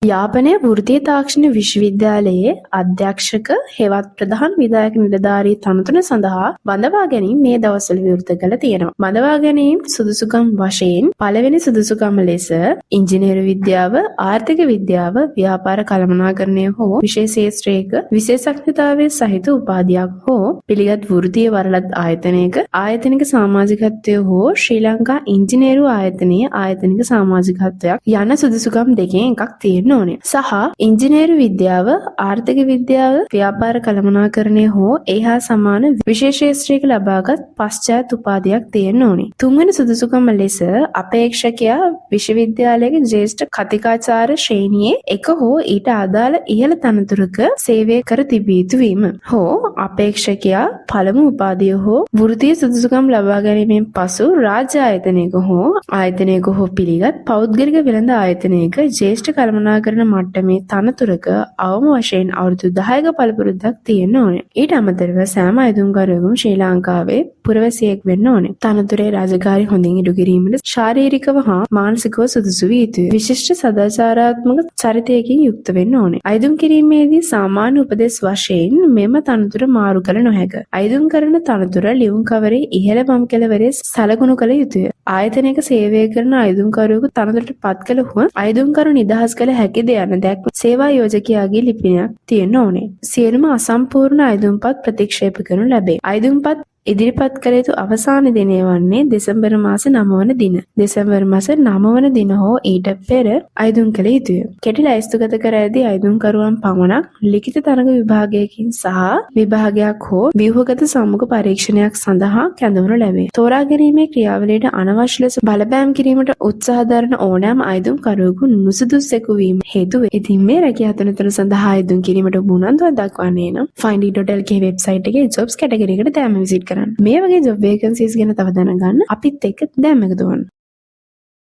යාපනයේ වෘත්තීය තාක්ෂණ විශ්වවිද්‍යාලයේ අධ්‍යක්ෂක හෙවත් ප්‍රධාන විධායක නිලධාරී තනතුර සඳහා බඳවා ගැනීම මේ දවස්වල විවෘත කරලා තියෙනවා. බඳවා ගැනීම සුදුසුකම් වශයෙන් පළවෙනි සුදුසුකම ලෙස ඉංජිනේරු විද්‍යාව, ආර්ථික විද්‍යාව, ව්‍යාපාර කළමනාකරණය හෝ විශේෂ ක්ෂේත්‍රයක විශේෂඥතාවයේ සහිත උපාධියක් හෝ පිළිගත් වෘත්තීය වරලත් ආයතනයක ආයතනික සමාජිකත්වය හෝ ශ්‍රී ලංකා ඉංජිනේරු ආයතනයේ ආයතනික සමාජිකත්වයක් යන සුදුසුකම් දෙකෙන් එකක් තියෙනවා. සහ ඉංජිනේරු විද්‍යාව, ආර්ථික විද්‍යාව, ව්‍යාපාර කළමනාකරණය හෝ ඒහා සමාන විශේෂ ක්ෂේත්‍රයක ලබාගත් පශ්චාත් උපාධියක් තියෙන්න ඕනේ. තුන්වෙනි සුදුසුකම ලෙස අපේක්ෂකයා විශ්වවිද්‍යාලයේ ජ්‍යෙෂ්ඨ කතිකාචාර්ය ශ්‍රේණියේ එක හෝ ඊට අදාළ ඉහළ තනතුරක සේවය කර තිබිය යුතු වීම. හෝ අපේක්ෂකයා පළමු උපාධිය හෝ වෘත්තීය සුදුසුකම් ලබා ගැනීමෙන් පසු රාජ්‍ය ආයතනයක හෝ පිළිගත් පෞද්ගලික වෙළඳ ආයතනයක ජ්‍යෙෂ්ඨ කළමනාකරණ කරන මට්ටමේ තනතුරක අවම වශයෙන් අවුරුදු 10ක පළපුරුද්දක් තියෙන්න ඕනේ. ඊට අමතරව සෑම අයදුම්කරුවෙකුම ශ්‍රී ලංකාවේ පුරවැසියෙක් වෙන්න ඕනේ. තනතුරේ රාජකාරී හොඳින් ඉටු කිරීමට ශාරීරිකව හා මානසිකව සුදුසු විය යුතුයි. විශිෂ්ට සදාචාරාත්මක චරිතයකින් යුක්ත වෙන්න ඕනේ. අයදුම් කිරීමේදී සාමාන්‍ය උපදෙස් වශයෙන් මෙම තනතුර මාරු කළ නොහැක. අයදුම් කරන තනතුර ලියුම් කවරේ ඉහළ වම් කෙළවරේ සලකුණු කළ යුතුය. ආයතනයක සේවය කරන අයදුම්කරුවෙකු තනතුරට පත් කළහොත් අයදුම්කරු නිදහස් කළ හැකිද යන දැක්ම සේවා යෝජකයාගේ ලිපිනයක් තියෙන්න ඕනේ. සියලුම අසම්පූර්ණ අයදුම්පත් ප්‍රතික්ෂේප කරනු ලැබේ. අයදුම්පත් ඉදිරිපත් කළ යුතු අවසාන දිනය වන්නේ දෙසැම්බර් මාස 9 වන දින. දෙසැම්බර් මාස 9 වන දින හෝ ඊට පෙර අයදුම් කළ යුතුය. කෙටි ලැයිස්තුගත කර ඇති අයදුම්කරුවන් පමණක් ලිඛිත තරඟ විභාගයකින් සහ විභාගයක් හෝ ව්‍යුහගත සම්මුඛ පරීක්ෂණයක් සඳහා කැඳවනු ලැබේ. තෝරා ගැනීමේ ක්‍රියාවලියට අනවශ්‍ය ලෙස බලපෑම් කිරීමට උත්සාහ දරන ඕනෑම අයදුම්කරුවෙකු නුසුදුසෙකු වීම හේතු වේ. ඉතින් මේ රැකියා තනතුර සඳහා අයදුම් කිරීමට උනන්දුවක් දක්වන්නේ නම් find.lk වෙබ්සයිට් එකේ jobs කැටගරි එකට දැන්ම විසිට් කරන්න. මේ වගේ ජොබ් වේකන්සීස් ගැන තව දැනගන්න අපිත් එක්ක දැන් එකතු වෙන්න.